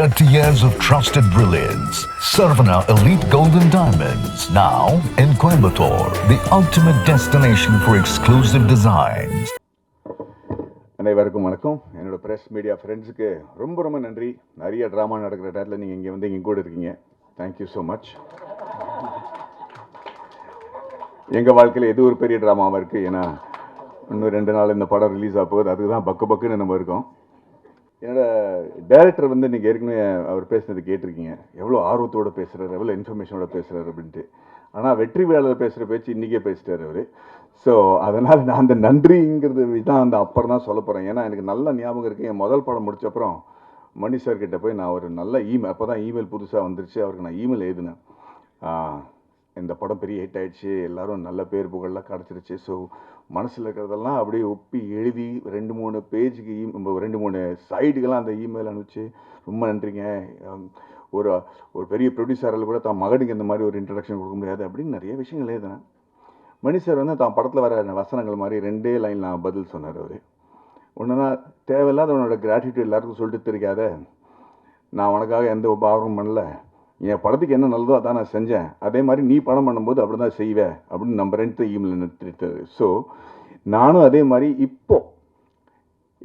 30 years of trusted brilliance. Sarvana Elite Golden Diamonds, now in Coimbatore, the ultimate destination for exclusive designs. அனைவருக்கும் வணக்கம். என்னோட press media ஃப்ரெண்ட்ஸுக்கு ரொம்ப ரொம்ப நன்றி. நிறைய ட்ராமா நடக்கிற இடத்துல நீங்கள் இங்கே வந்து இங்கே கூட இருக்கீங்க. Thank you so much. எங்கள் வாழ்க்கையில் எது ஒரு பெரிய ட்ராமாவாக இருக்குது. ஏன்னா இன்னும் 2 நாள் இந்த படம் ரிலீஸ் ஆக போகுது. அதுக்கு தான் பக்குன்னு நம்ம இருக்கோம். என்னோட டைரக்டர் வந்து நீங்கள் ஏற்கனவே அவர் பேசுனது கேட்டிருக்கீங்க. எவ்வளோ ஆர்வத்தோடு பேசுகிறார், எவ்வளோ இன்ஃபர்மேஷனோட பேசுகிறார் அப்படின்ட்டு. ஆனால் வெற்றி வேலையில் பேசுகிற பேச்சு இன்றைக்கே பேசிட்டார் அவர். ஸோ அதனால் நான் அந்த நன்றிங்கிறது தான் அந்த அப்புறம் தான் சொல்ல போகிறேன். ஏன்னா எனக்கு நல்ல ஞாபகம் இருக்குது. என் முதல் படம் முடிச்ச அப்புறம் மணி சார்கிட்ட போய் நான் ஒரு நல்ல அப்போ தான் இமெயில் புதுசாக வந்துருச்சு. அவருக்கு நான் இமெயில் எழுதினேன். இந்த படம் பெரிய ஹிட் ஆகிடுச்சு, எல்லோரும் நல்ல பேர் புகழெலாம் கிடச்சிருச்சு. ஸோ மனசில் இருக்கிறதெல்லாம் அப்படியே ஒப்பி எழுதி 2-3 பேஜுக்கு 2-3 சைடுக்கெல்லாம் அந்த இமெயில் அனுப்பிச்சு ரொம்ப நன்றிங்க. ஒரு ஒரு பெரிய ப்ரொடியூசரால் கூட தான் மகனுக்கு இந்த மாதிரி ஒரு இன்ட்ரடக்ஷன் கொடுக்க முடியாது அப்படின்னு நிறைய விஷயங்கள் எழுதினேன். மணி சார் வந்து தான் படத்தில் வர வசனங்கள் மாதிரி 2 லைன் நான் பதில் சொன்னார். அவர் ஒன்றுனா தேவையில்லாத உன்னோட கிராட்டிடியூட் எல்லாருக்கும் சொல்லிட்டு தெரியாத, நான் உனக்காக எந்த உபகாரமும் பண்ணல, என் படத்துக்கு என்ன நல்லதோ அதான் நான் செஞ்சேன், அதே மாதிரி நீ படம் பண்ணும்போது அப்படி தான் செய்வேன் அப்படின்னு நம்ம 2 இமெயில் நிறுத்திட்டாரு. ஸோ நானும் அதே மாதிரி இப்போது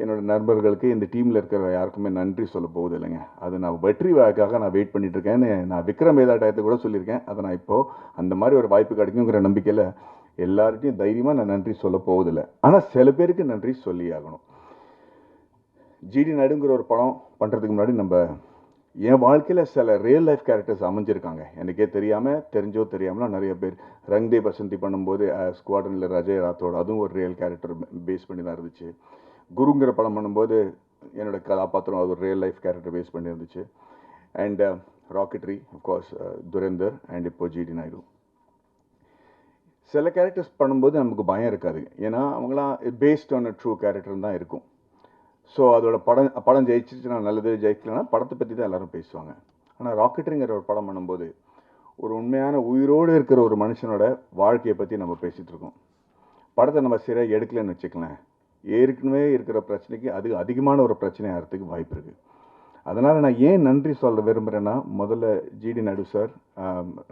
என்னோடய நண்பர்களுக்கு இந்த டீமில் இருக்கிற யாருக்குமே நன்றி சொல்ல போகுது இல்லைங்க. அது நான் வெற்றி வாய்க்காக நான் வெயிட் பண்ணிகிட்ருக்கேன்னு நான் விக்ரம் வேதா டயத்தை கூட சொல்லியிருக்கேன். அதை நான் இப்போது அந்த மாதிரி ஒரு வாய்ப்பு கிடைக்குங்கிற நம்பிக்கையில் எல்லார்ட்டையும் தைரியமாக நான் நன்றி சொல்ல போவதில்லை. ஆனால் சில பேருக்கு நன்றி சொல்லி ஆகணும். ஜிடி நாயுடுங்கிற ஒரு படம் பண்ணுறதுக்கு முன்னாடி நம்ம என் வாழ்க்கையில் சில ரியல் லைஃப் கேரக்டர்ஸ் அமைஞ்சிருக்காங்க. எனக்கே தெரியாமல் தெரிஞ்சோ தெரியாமலாம் நிறைய பேர். ரங்தே பசந்தி பண்ணும்போது ஸ்குவாட்ரனில் ரஜய் ராத்தோட அதுவும் ஒரு ரியல் கேரக்டர் பேஸ் பண்ணி தான் இருந்துச்சு. குருங்கிற படம் பண்ணும்போது என்னோடய கதாபாத்திரம் அது ஒரு ரியல் லைஃப் கேரக்டர் பேஸ் பண்ணி இருந்துச்சு. அண்ட் ராக்கெட்ரி அஃப்கோர்ஸ் துரேந்தர் அண்ட் இப்போ ஜிடி நாயுடு. சில கேரக்டர்ஸ் பண்ணும்போது நமக்கு பயம் இருக்காது. ஏன்னா அவங்களாம் based on a true character தான் இருக்கும். ஸோ அதோட படம் ஜெயிச்சிச்சுன்னா நல்லது, ஜெயிக்கலன்னா படத்தை பற்றி தான் எல்லோரும் பேசுவாங்க. ஆனால் ராக்கெட்ரிங்கிற ஒரு படம் பண்ணும்போது ஒரு உண்மையான உயிரோடு இருக்கிற ஒரு மனுஷனோட வாழ்க்கையை பற்றி நம்ம பேசிகிட்டு இருக்கோம். படத்தை நம்ம சரியாக எடுக்கலன்னு வச்சுக்கலாம், ஏற்கனவே இருக்கிற பிரச்சனைக்கு அது அதிகமான ஒரு பிரச்சனை ஆகிறதுக்கு வாய்ப்பு இருக்குது. அதனால் நான் ஏன் நன்றி சொல்ல விரும்புகிறேன்னா, முதல்ல GD Naidu sir,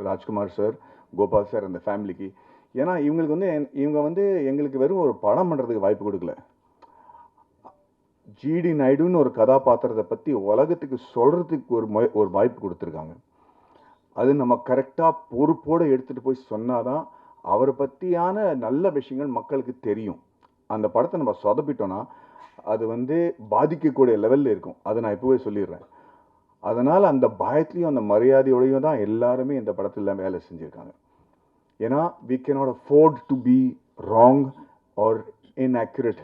Rajkumar sir, Gopal sir, அந்த ஃபேமிலிக்கு. ஏன்னா இவங்க வந்து எங்களுக்கு வெறும் ஒரு படம் பண்ணுறதுக்கு வாய்ப்பு கொடுக்கல, ஜிடி நாயுடுன்னு ஒரு கதாபாத்திரத்தை பற்றி உலகத்துக்கு சொல்கிறதுக்கு ஒரு வாய்ப்பு கொடுத்துருக்காங்க. அது நம்ம கரெக்டாக பொறுப்போடு எடுத்துகிட்டு போய் சொன்னாதான் அவரை பற்றியான நல்ல விஷயங்கள் மக்களுக்கு தெரியும். அந்த படத்தை நம்ம சொதப்பிட்டோன்னா அது வந்து பாதிக்கக்கூடிய லெவலில் இருக்கும். அதை நான் இப்போவே சொல்லிடுறேன். அதனால் அந்த பயத்துலேயும் அந்த மரியாதையோடையும் தான் எல்லாருமே இந்த படத்தில் வேலை செஞ்சுருக்காங்க. ஏன்னா we cannot afford to be wrong or inaccurate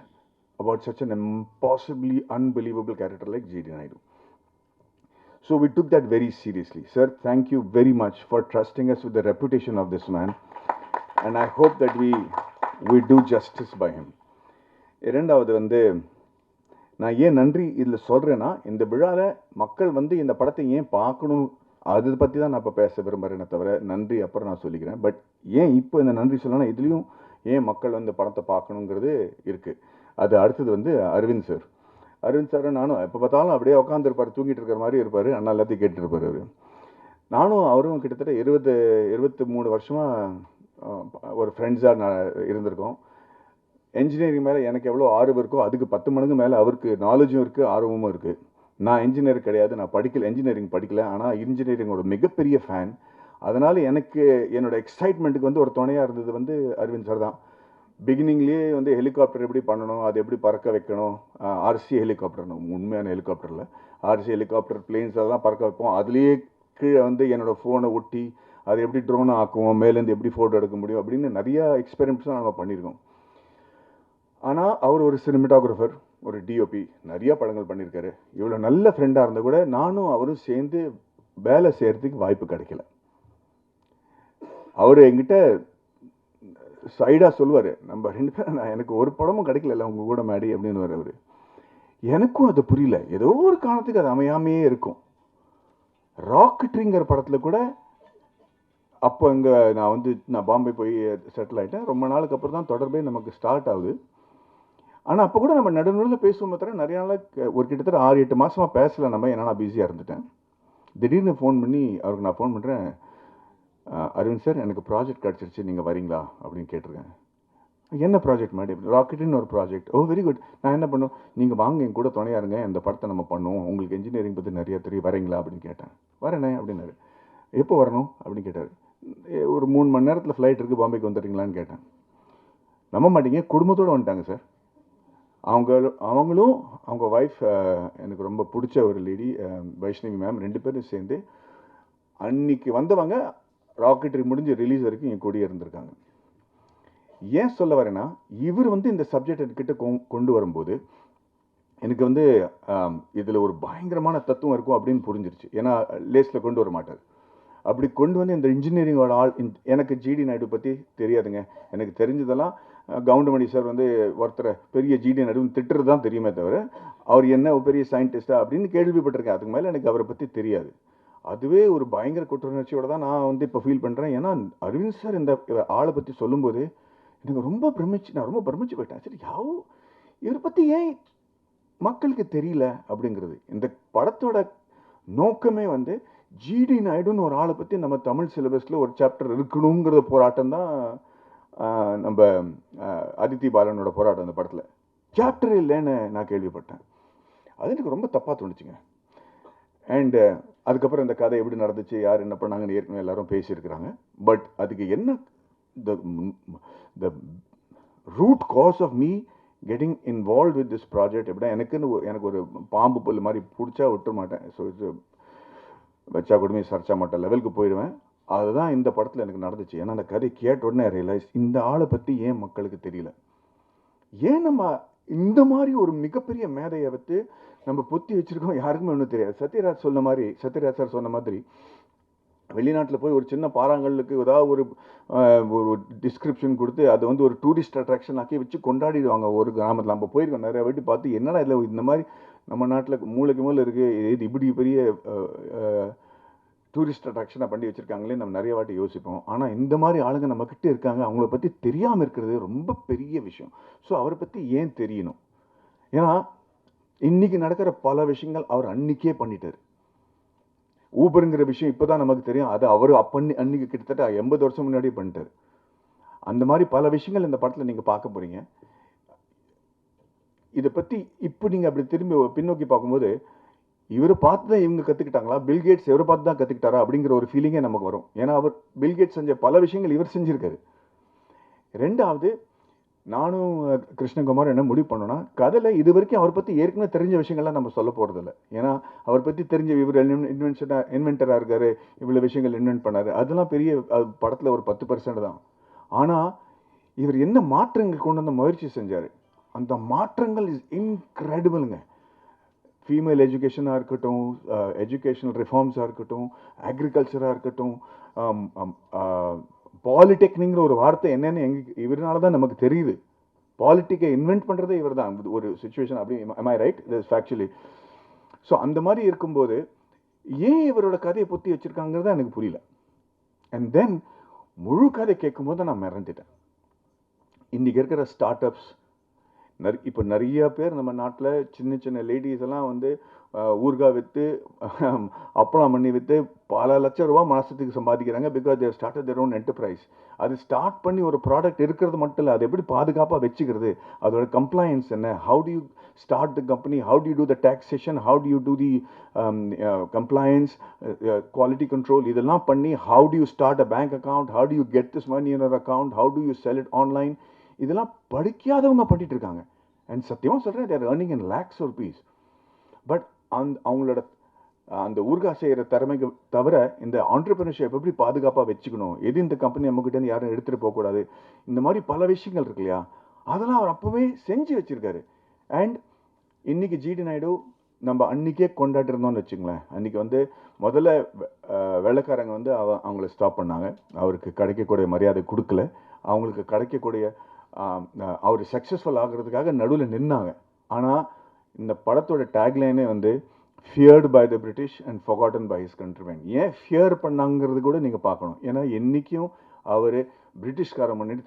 about such an impossibly unbelievable character like G.D. Naidu. So we took that very seriously. Sir, thank you very much for trusting us with the reputation of this man, and I hope that we do justice by him. இரண்டாவது வந்து நான் ஏன் நன்றி இதில் சொல்கிறேன்னா, இந்த விழாவில் மக்கள் வந்து இந்த படத்தை ஏன் பார்க்கணும் அதை பற்றி தான் நான் இப்போ பேச விரும்புகிறேனே தவிர நன்றி அப்புறம் நான் சொல்லிக்கிறேன். பட் ஏன் இப்போ இந்த நன்றி சொல்லணும்னா, இதுலேயும் ஏன் மக்கள் வந்து படத்தை பார்க்கணுங்கிறது இருக்குது. அது அடுத்தது வந்து அரவிந்த் சார். அரவிந்த் சார் நானும் எப்போ பார்த்தாலும் அப்படியே உட்காந்துருப்பார், தூங்கிட்டு இருக்கிற மாதிரி இருப்பார், அண்ணா எல்லாத்தையும் கேட்டுருப்பார். அவர் நானும் அவரும் கிட்டத்தட்ட 23 வருஷமாக ஒரு ஃப்ரெண்ட்ஸாக நான் இருந்திருக்கோம். என்ஜினியரிங் மேலே எனக்கு எவ்வளோ ஆர்வம் இருக்கோ அதுக்கு 10 மடங்கு மேலே அவருக்கு நாலேஜும் இருக்குது, ஆர்வமும் இருக்குது. நான் இன்ஜினியர் கிடையாது, நான் என்ஜினியரிங் படிக்கல, ஆனால் இன்ஜினியரிங்கோட மிகப்பெரிய ஃபேன். அதனால் எனக்கு என்னோடய எக்ஸைட்மெண்ட்டுக்கு வந்து ஒரு துணையாக இருந்தது வந்து அரவிந்த் சார் தான். பிகினிங்லேயே வந்து ஹெலிகாப்டர் எப்படி பண்ணணும், அது எப்படி பறக்க வைக்கணும், ஆர்சி ஹெலிகாப்டர், உண்மையான ஹெலிகாப்டரில் ஆர்சி ஹெலிகாப்டர் பிளேன்ஸ் அதெல்லாம் பறக்க வைப்போம். அதுலேயே கீழே வந்து என்னோடய ஃபோனை ஒட்டி அதை எப்படி ட்ரோனை ஆக்குவோம், மேலேருந்து எப்படி ஃபோட்டோ எடுக்க முடியும் அப்படின்னு நிறையா எக்ஸ்பெரிமெண்ட்ஸ்லாம் நம்ம பண்ணியிருக்கோம். ஆனால் அவர் ஒரு சினிமாட்டோகிராஃபர், ஒரு டிஓபி, நிறையா படங்கள் பண்ணியிருக்காரு. இவ்வளோ நல்ல ஃப்ரெண்டாக இருந்தால் கூட நானும் அவரும் சேர்ந்து வேலை செய்கிறதுக்கு வாய்ப்பு கிடைக்கல. அவர் என்கிட்ட சைடாக சொல்லுவார், நம்ம 2 பேரும் எனக்கு ஒரு படமும் கிடைக்கல உங்கள் கூட மேடி அப்படின்னு அவர். எனக்கும் அது புரியல, ஏதோ ஒரு காரணத்துக்கு அது அமையாமையே இருக்கும். ராக்கெட்ரிங்கிற படத்தில் கூட அப்போ நான் பாம்பே போய் செட்டில் ஆகிட்டேன். ரொம்ப நாளுக்கு அப்புறம் தான் தொடர்பே நமக்கு ஸ்டார்ட் ஆகுது. ஆனால் அப்போ கூட நம்ம நடுநடுவில் பேசுவோம் தவிர நிறைய நாள் ஒரு கிட்டத்தட்ட 6-8 மாதமாக பேசலை நம்ம. ஏன்னா நான் பிஸியாக இருந்துட்டேன். திடீர்னு ஃபோன் பண்ணி அவருக்கு நான் ஃபோன் பண்ணுறேன், அரவிந்த் சார் எனக்கு ப்ராஜெக்ட் கிடச்சிருச்சு, நீங்கள் வரீங்களா அப்படின்னு கேட்டிருக்கேன். என்ன ப்ராஜெக்ட் மாதிரி? ராக்கெட்டுன்னு ஒரு ப்ராஜெக்ட். ஓ வெரி குட். நான் என்ன பண்ணுவோம், நீங்கள் வாங்க என் கூட துணையாக இருங்க, இந்த படத்தை நம்ம பண்ணுவோம், உங்களுக்கு இன்ஜினியரிங் பற்றி நிறைய தெரியும், வரீங்களா அப்படின்னு கேட்டேன். வரேனே அப்படின்னாரு. எப்போ வரணும் அப்படின்னு கேட்டார். ஒரு 3 மணி நேரத்தில் ஃப்ளைட் இருக்குது, பாம்பேக்கு வந்துடுறீங்களான்னு கேட்டேன். நம்ப மாட்டீங்க, குடும்பத்தோடு வந்துட்டாங்க சார். அவங்களும் அவங்க ஒய்ஃப், எனக்கு ரொம்ப பிடிச்ச ஒரு லேடி வைஷ்ணவி மேம், 2 பேரும் சேர்ந்து அன்னைக்கு வந்தவங்க ராக்கெட்ரி முடிஞ்சு ரிலீஸ் வரைக்கும் என் கூடயே இருந்திருக்காங்க. ஏன் சொல்ல வரேன்னா, இவர் இந்த சப்ஜெக்ட் என்கிட்ட கொண்டு வரும்போது எனக்கு இதில் ஒரு பயங்கரமான தத்துவம் இருக்கும் அப்படின்னு புரிஞ்சிருச்சு. ஏன்னா லேஸில் கொண்டு வர மாட்டார். அப்படி கொண்டு வந்து இந்த இன்ஜினியரிங்கோட ஆள். எனக்கு ஜிடி நாயுடு பற்றி தெரியாதுங்க. எனக்கு தெரிஞ்சதெல்லாம் கவுண்டமணி சார் ஒருத்தரை பெரிய ஜிடி நாயுடுன்னு திட்டுறது தான் தெரியுமே தவிர, அவர் என்ன ஒரு பெரிய சயின்டிஸ்டா அப்படின்னு கேள்விப்பட்டிருக்கேன். அதுக்கு மேலே எனக்கு அவரை பற்றி தெரியாது. அதுவே ஒரு பயங்கர குற்றுணர்ச்சியோட தான் நான் இப்போ ஃபீல் பண்ணுறேன். ஏன்னா அரவிந்த் சார் இந்த ஆளை பற்றி சொல்லும்போது எனக்கு ரொம்ப நான் ரொம்ப பிரமிச்சு போயிட்டேன். சரி, இவரை பற்றி ஏன் மக்களுக்கு தெரியல அப்படிங்கிறது. இந்த படத்தோட நோக்கமே ஜிடி நாயுடுன்னு ஒரு ஆளை பற்றி நம்ம தமிழ் சிலபஸில் ஒரு சாப்டர் இருக்கணுங்கிறத போராட்டம் தான். நம்ம அதித்தி பாலனோட போராட்டம் அந்த படத்தில் சாப்டர் இல்லைன்னு நான் கேள்விப்பட்டேன். அது எனக்கு ரொம்ப தப்பாக தோணுச்சுங்க. அண்டு அதுக்கப்புறம் இந்த கதை எப்படி நடந்துச்சு, யார் என்ன பண்ணாங்கன்னு ஏற்கனவே எல்லாரும் பேசியிருக்கிறாங்க. பட் அதுக்கு என்ன the root cause of me getting involved with this project எப்படின்னா, எனக்கு ஒரு பாம்பு புல் மாதிரி பிடிச்சா விட்டுற மாட்டேன். ஸோ இது வச்சா கொடுமை சர்ச்சா மாட்டேன் லெவலுக்கு போயிடுவேன். அதுதான் இந்த படத்தில் எனக்கு நடந்துச்சு. ஏன்னா அந்த கதை கேட்ட உடனே ரியலைஸ், இந்த ஆளை பற்றி ஏன் மக்களுக்கு தெரியல, ஏன் நம்ம இந்த மாதிரி ஒரு மிகப்பெரிய மேதையை நம்ம பொத்தி வச்சிருக்கோம், யாருக்குமே ஒன்றும் தெரியாது. சத்யராஜ் சார் சொன்ன மாதிரி வெளிநாட்டில் போய் ஒரு சின்ன பாறாங்கல்லுக்கு ஏதாவது ஒரு டிஸ்கிரிப்ஷன் கொடுத்து அதை ஒரு டூரிஸ்ட் அட்ராக்ஷன் ஆக்கி வச்சு கொண்டாடிடுவாங்க ஒரு கிராமத்தில். நம்ம போயிருக்கோம் நிறைய வாட்டி பார்த்து, என்னடா இதில் இந்த மாதிரி நம்ம நாட்டில் மூளைக்கு மூளை இருக்குது, இது இப்படி பெரிய டூரிஸ்ட் அட்ராக்ஷனாக பண்ணி வச்சுருக்காங்களே நம்ம நிறைய வாட்டி யோசிப்போம். ஆனால் இந்த மாதிரி ஆளுங்க நம்மக்கிட்ட இருக்காங்க, அவங்கள பற்றி தெரியாமல் இருக்கிறது ரொம்ப பெரிய விஷயம். ஸோ அவரை பற்றி ஏன் தெரியணும்? ஏன்னா இன்றைக்கி நடக்கிற பல விஷயங்கள் அவர் அன்றைக்கே பண்ணிட்டார். ஊபருங்கிற விஷயம் இப்போ தான் நமக்கு தெரியும். அது அவர் அன்றைக்கி கிட்டத்தட்ட 80 வருஷம் முன்னாடியே பண்ணிட்டார். அந்த மாதிரி பல விஷயங்கள் இந்த படத்தில் நீங்கள் பார்க்க போகிறீங்க. இதை பற்றி இப்போ நீங்கள் அப்படி திரும்பி பின்னோக்கி பார்க்கும்போது, இவரை பார்த்து தான் இவங்க கற்றுக்கிட்டாங்களா, பில்கேட்ஸ் இவரை பார்த்து தான் கற்றுக்கிட்டாரா அப்படிங்கிற ஒரு ஃபீலிங்கே நமக்கு வரும். ஏன்னா பில்கேட்ஸ் செஞ்ச பல விஷயங்கள் இவர் செஞ்சுருக்காரு. ரெண்டாவது, நானும் கிருஷ்ணகுமார் என்ன முடிவு பண்ணோன்னா, கதையில் இது வரைக்கும் அவர் பற்றி ஏற்கனவே தெரிஞ்ச விஷயங்கள்லாம் நம்ம சொல்ல போகிறதில்ல. ஏன்னா அவர் பற்றி தெரிஞ்ச இவர் இன்வென்டராக இருக்கார், இவ்வளோ விஷயங்கள் இன்வென்ட் பண்ணார், அதெல்லாம் பெரிய படத்தில் ஒரு 10% தான். ஆனால் இவர் என்ன மாற்றங்கள் கொண்டு வந்த முயற்சி செஞ்சார், அந்த மாற்றங்கள் இஸ் இன்க்ரெடிபிளுங்க. ஃபீமேல் எஜுகேஷனாக இருக்கட்டும், எஜுகேஷனல் ரிஃபார்ம்ஸாக இருக்கட்டும், அக்ரிகல்ச்சராக இருக்கட்டும், பாலிடெக்னிக்கிற ஒரு வார்த்தை என்னன்னு இவரால தான் நமக்கு தெரியுது. பாலிட்டிக்கை இன்வென்ட் பண்ணுறதே இவர் தான் ஒரு சுச்சுவேஷன். அப்படி am I right? This is factually. So அந்த மாதிரி இருக்கும்போது ஏன் இவரோட கதையை பொத்தி வச்சுருக்காங்கிறத எனக்கு புரியல. அண்ட் தென் முழு கதை கேட்கும்போது நான் மறந்துட்டேன். இன்றைக்கி இருக்கிற ஸ்டார்ட் அப்ஸ், இப்போ நிறைய பேர் நம்ம நாட்டில் சின்ன சின்ன லேடிஸ் எல்லாம் ஊறுகாய் விற்று அப்பளம் பண்ணி விற்று பல லட்சம் ரூபா மாதத்துக்கு சம்பாதிக்கிறாங்க. Because they started their own enterprise. அது ஸ்டார்ட் பண்ணி ஒரு ப்ராடக்ட் இருக்கிறது மட்டும் இல்லை, அதை எப்படி பாதுகாப்பாக வச்சுக்கிறது, அதோட கம்ப்ளைன்ஸ் என்ன, how do you start the company, how do you do the taxation, how do you do the compliance, quality control, இதெல்லாம் பண்ணி how do you start a bank account, how do you get this money in your account, how do you sell it online, இதெல்லாம் படிக்காதவங்க பண்ணிட்டு இருக்காங்க. And சத்தியமாக சொல்கிறேன், their earning in lakhs rupees. But அவங்களோட அந்த ஊர்கா செய்கிற திறமைக்கு தவிர இந்த ஆண்டர்பிரினர்ஷிப் எப்படி பாதுகாப்பாக வச்சுக்கணும், எது இந்த கம்பெனி நம்மக்கிட்டேருந்து யாரும் எடுத்துகிட்டு போகக்கூடாது, இந்த மாதிரி பல விஷயங்கள் இருக்கு இல்லையா, அதெல்லாம் அவர் அப்போவே செஞ்சு வச்சுருக்காரு. அண்ட் இன்றைக்கி ஜிடி நாயுடு நம்ம அன்றைக்கே கொண்டாடி இருந்தோம்னு வச்சுங்களேன். அன்றைக்கி முதல்ல வெள்ளைக்காரங்க அவங்கள ஸ்டாப் பண்ணாங்க, அவருக்கு கிடைக்கக்கூடிய மரியாதை கொடுக்கல, அவங்களுக்கு கிடைக்கக்கூடிய அவர் சக்ஸஸ்ஃபுல் ஆகிறதுக்காக நடுவில் நின்னாங்க. ஆனால் இந்த படத்தோட டேக்லைனே feared by the British and forgotten by his countryman. ஏன் ஃபியர் பண்ணாங்கிறது கூட நீங்கள் பார்க்கணும். ஏன்னா என்றைக்கும் அவர் பிரிட்டிஷ்காரன் முன்னாடி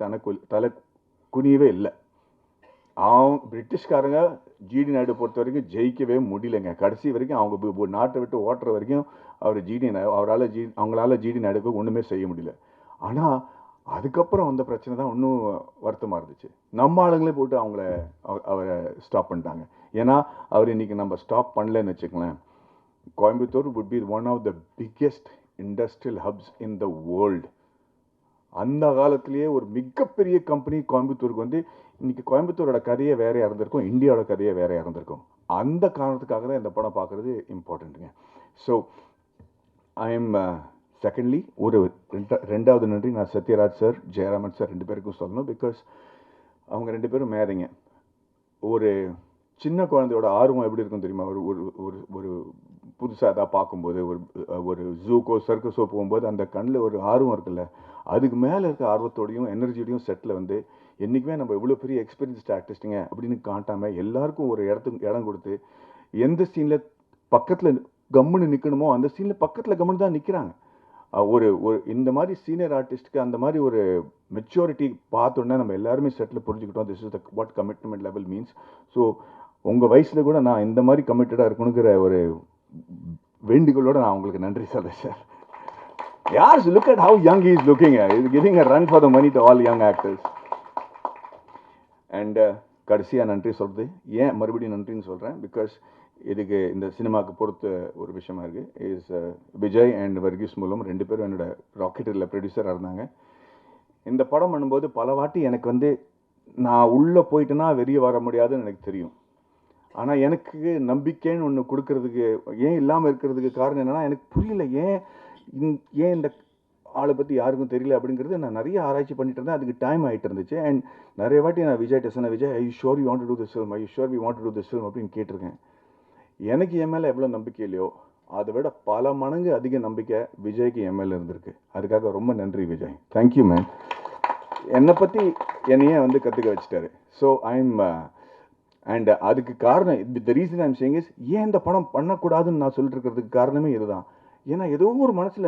தலை குனியவே இல்லை. பிரிட்டிஷ்காரங்க ஜிடி நாயுடு பொறுத்த வரைக்கும் ஜெயிக்கவே முடியலைங்க. கடைசி வரைக்கும் அவங்க நாட்டை விட்டு ஓட்டுற வரைக்கும் அவங்களால ஜிடி நாயுடுக்கு ஒன்றுமே செய்ய முடியல. ஆனால் அதுக்கப்புறம் வந்த பிரச்சனை தான் இன்னும் வருத்தமாக இருந்துச்சு. நம்ம ஆளுங்களே போட்டு அவரை ஸ்டாப் பண்ணிட்டாங்க. ஏன்னா அவர் இன்னைக்கு நம்ம ஸ்டாப் பண்ணலன்னு வச்சுக்கலாம், Coimbatore would be one of the biggest industrial hubs in the world. அந்த காலத்திலேயே ஒரு மிகப்பெரிய கம்பெனி கோயம்புத்தூருக்கு வந்து இன்னைக்கு கோயம்புத்தூரோட கதையே வேறையாக இருந்திருக்கும், இந்தியாவோட கதையே வேறையாக இருந்திருக்கும். அந்த காரணத்துக்காக தான் இந்த படம் பார்க்குறது இம்பார்ட்டண்ட்டுங்க. ஸோ ஐ எம் செகண்ட்லி ரெண்டாவது நன்றி நான் சத்யராஜ் சார், ஜெயராமன் சார் 2 பேருக்கும் சொல்லணும். பிகாஸ் அவங்க 2 பேரும் மேதைங்க. ஒரு சின்ன குழந்தையோட ஆர்வம் எப்படி இருக்கும் தெரியுமா? ஒரு புதுசாக எதாவது பார்க்கும்போது, ஒரு ஜூக்கோ சர்க்கஸோ போகும்போது அந்த கண்ணில் ஒரு ஆர்வம் இருக்குல்ல, அதுக்கு மேலே இருக்க ஆர்வத்தோடையும் எனர்ஜியோடையும் செட்டில் வந்து என்றைக்குமே நம்ம இவ்வளோ பெரிய எக்ஸ்பீரியன்ஸ்ட் ஆர்டிஸ்ட்டுங்க அப்படின்னு காட்டாமல் எல்லாருக்கும் ஒரு இடம் கொடுத்து, எந்த சீனில் பக்கத்தில் கம்முன்னு நிற்கணுமோ அந்த சீனில் பக்கத்தில் கம்முன்னு தான் நிற்கிறாங்க. ஒரு இந்த மாதிரி சீனியர் ஆர்டிஸ்ட்டுக்கு அந்த மாதிரி ஒரு மெச்சூரிட்டி பார்த்தோன்னே நம்ம எல்லாருமே செட்டில் புரிஞ்சுக்கிட்டோம். This is the what commitment level means. So உங்கள் வயசில் கூட நான் இந்த மாதிரி கமிட்டடாக இருக்கணுங்கிற ஒரு வேண்டுகோளோடு நான் உங்களுக்கு நன்றி சொல்கிறேன் சார். யார் look at how young is looking, is giving a run for the money to all young actors. And கடைசியாக நன்றி சொல்கிறது ஏன் மறுபடியும் நன்றின்னு சொல்கிறேன், பிகாஸ் இதுக்கு இந்த சினிமாவுக்கு பொறுத்த ஒரு விஷயமா இருக்குது. இஸ் விஜய் அண்ட் வர்கீஸ் மூலம் 2 பேரும் என்னோட ராக்கெட்டில் ப்ரொடியூசராக இருந்தாங்க. இந்த படம் பண்ணும்போது பல வாட்டி எனக்கு வந்து நான் உள்ளே போயிட்டேன்னா வெளியே வர முடியாதுன்னு எனக்கு தெரியும். ஆனால் எனக்கு நம்பிக்கைன்னு ஒன்று கொடுக்கறதுக்கு ஏன் இல்லாமல் இருக்கிறதுக்கு காரணம் என்னென்னா, எனக்கு புரியல ஏன் இந்த ஆளை பற்றி யாருக்கும் தெரியல அப்படிங்கிறது. நான் நிறைய ஆராய்ச்சி பண்ணிட்டு இருந்தேன், அதுக்கு டைம் ஆகிட்டு இருந்துச்சு. அண்ட் நிறைய வாட்டி நான் விஜய் சொன்னேன், Vijay I sure you want to do this film, I sure we want to do this film அப்படின்னு கேட்டிருக்கேன். எனக்கு என் மேலே எவ்வளோ நம்பிக்கை இல்லையோ அதை விட பல மடங்கு அதிக நம்பிக்கை விஜய்க்கு என் மேலே இருந்திருக்கு. அதுக்காக ரொம்ப நன்றி விஜய், தேங்க்யூ மேன். என்னை பற்றி என்னையே வந்து கற்றுக்க வச்சுட்டாரு. ஸோ ஐம் அண்ட் அதுக்கு காரணம் the reason I'm saying is, ஏன் இந்த படம் பண்ணக்கூடாதுன்னு நான் சொல்லிட்டு இருக்கிறதுக்கு காரணமே இதுதான். ஏன்னா ஏதோ ஒரு மனசில்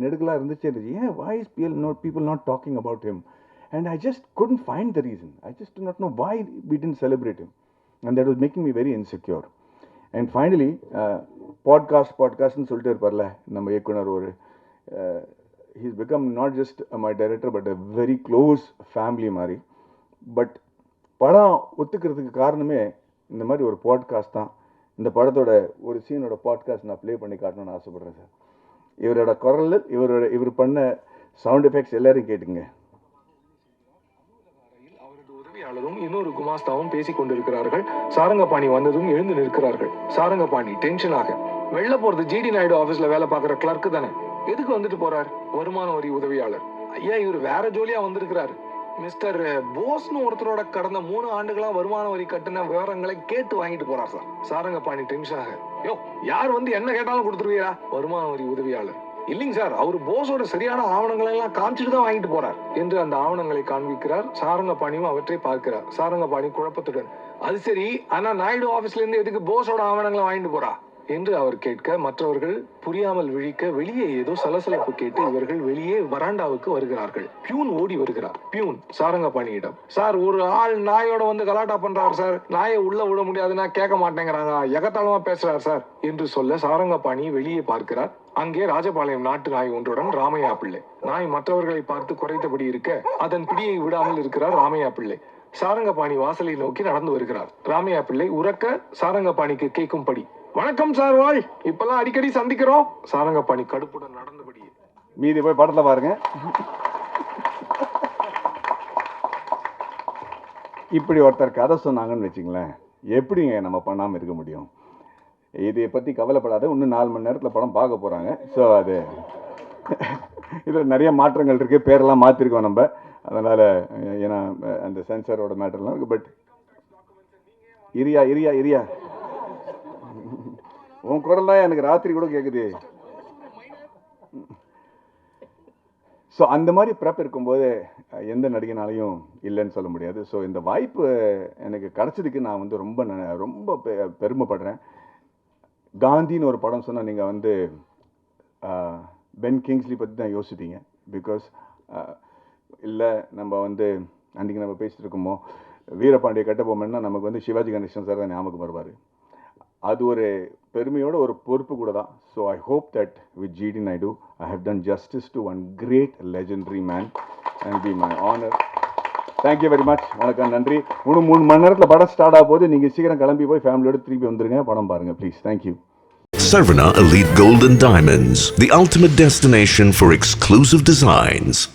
நெடுக்கலாக இருந்துச்சே, ஏன் why is people not talking about him, and I just couldn't find the reason. I just do not know why we didn't celebrate him, and that was making me very insecure. And finally பாட்காஸ்ட்னு சொல்லிட்டு இருப்பார்ல நம்ம இயக்குனர், ஒரு he's become not just my director but a very close family மாதிரி. But படம் ஒத்துக்கிறதுக்கு காரணமே இந்த மாதிரி ஒரு பாட்காஸ்ட் தான். இந்த படத்தோட ஒரு சீனோட பாட்காஸ்ட் நான் ப்ளே பண்ணி காட்டணும்னு ஆசைப்படுறேன் சார். இவரோட குரல், இவர் பண்ண சவுண்ட் எஃபெக்ட்ஸ் எல்லாரும் கேட்டுங்க. அவரது உதவியாளரும் இன்னொரு குமாஸ்தாவும் பேசிக் கொண்டிருக்கிறார்கள். சாரங்கபாணி வந்ததும் எழுந்து நிற்கிறார்கள். சாரங்கபாணி டென்ஷனாக, வெளில போறது ஜிடி நாயுடு ஆபீஸ்ல வேலை பார்க்குற கிளர்க்கு தானே, எதுக்கு வந்துட்டு போறார்? வருமான வரி உதவியாளர். ஐயா, இவர் வேற ஜோலியா வந்திருக்கிறாரு. மிஸ்டர் போஸ்னு ஒருத்தரோட கடந்த 3 ஆண்டுகளா வருமான வரி கட்டின விவரங்களை கேட்டு வாங்கிட்டு போறார் சார். சாரங்கபாணி டென்ஷனாக, யோ யார் வந்து என்ன கேட்டாலும் கொடுத்துருவீரா? வருமான வரி உதவியாளர், இல்லைங்க சார், அவரு போஸோட சரியான ஆவணங்களை எல்லாம் காமிச்சிட்டு தான் வாங்கிட்டு போறார் என்று அந்த ஆவணங்களை காண்பிக்கிறார். சாரங்கபாணியும் அவற்றை பார்க்கிறார். சாரங்கபாணி குழப்பத்துடன், அது சரி, ஆனா நாயுடு ஆபீஸ்ல இருந்து எதுக்கு போஸோட ஆவணங்களை வாங்கிட்டு போறா என்று அவர் கேட்க, மற்றவர்கள் புரியாமல் விழிக்க, வெளியே ஏதோ சலசலப்பு கேட்டு இவர்கள் வெளியே வராண்டாவுக்கு வருகிறார்கள். பியூன் ஓடி வருகிறார். பியூன் சாரங்கபாணியிடம், சார், ஒரு ஆள் நாயோட வந்து கலாட்டா பண்றாரு சார், நாயை உள்ள விட முடியாதுன்னா கேட்க மாட்டேங்கிறாங்க, எகத்தாளமா பேசுறாரு சார் என்று சொல்ல சாரங்கபாணி வெளியே பார்க்கிறார். அங்கே ராஜபாளையம் நாட்டு நாய் ஒன்றுடன் ராமையா பிள்ளை. நாய் மற்றவர்களை பார்த்து குறைத்தபடி இருக்க அதன் பிடியை விடாமல் இருக்கிறார் ராமையா பிள்ளை. சாரங்கபாணி வாசலை நோக்கி நடந்து வருகிறார். ராமையா பிள்ளை உறக்க சாரங்கபாணிக்கு கேட்கும்படி, வணக்கம் சார், வாழ், இப்பெல்லாம் அடிக்கடி சந்திக்கிறோம். சாரங்கபாணி கடுப்புடன் நடந்தபடியே. மீதி போய் படத்தை பாருங்க. இப்படி ஒருத்தர் கதை சொன்னாங்கன்னு வச்சுங்களேன், எப்படிங்க நம்ம பண்ணாமல் இருக்க முடியும்? இதை பற்றி கவலைப்படாத, இன்னும் 4 மணி நேரத்தில் படம் பார்க்க போகிறாங்க. ஸோ அது இதில் நிறைய மாற்றங்கள் இருக்குது, பேரெல்லாம் மாற்றிருக்கோம் நம்ம, அதனால் ஏன்னா அந்த சென்சரோட மேட்டர்லாம் இருக்குது. பட் இரியா உன் குரல் தான் எனக்கு ராத்திரி கூட கேட்குது. ஸோ அந்த மாதிரி ப்ரெப் இருக்கும்போது எந்த நடிகனாலையும் இல்லைன்னு சொல்ல முடியாது. ஸோ இந்த வாய்ப்பு எனக்கு கிடச்சதுக்கு நான் வந்து ரொம்ப பெருமைப்படுறேன். காந்தின்னு ஒரு படம் சொன்னால் நீங்கள் வந்து பென் கிங்ஸ்லி பற்றி தான் யோசிப்பீங்க. பிகாஸ் இல்லை, நம்ம வந்து அன்றைக்கி நம்ம பேசிட்டு இருக்கோமோ, வீரபாண்டிய கட்டபொம்மன்னா நமக்கு வந்து சிவாஜி கணேசன் சார் தான் ஞாபகம் வருவார். அது ஒரு பெருமையோட ஒரு பொறுப்பு கூட தான். So I hope that with GD Naidu I have done justice to one great legendary man and be my honour. Thank you very much. வணக்கம், நன்றி. 3 மணி நேரத்தில் படம் ஸ்டார்ட் ஆக போது நீங்கள் சீக்கிரம் கிளம்பி போய் ஃபேமிலியோட திருப்பி வந்துருங்க, படம் பாருங்கள் please. Thank you. Sarvana Elite Gold and Diamonds, the ultimate destination for exclusive designs.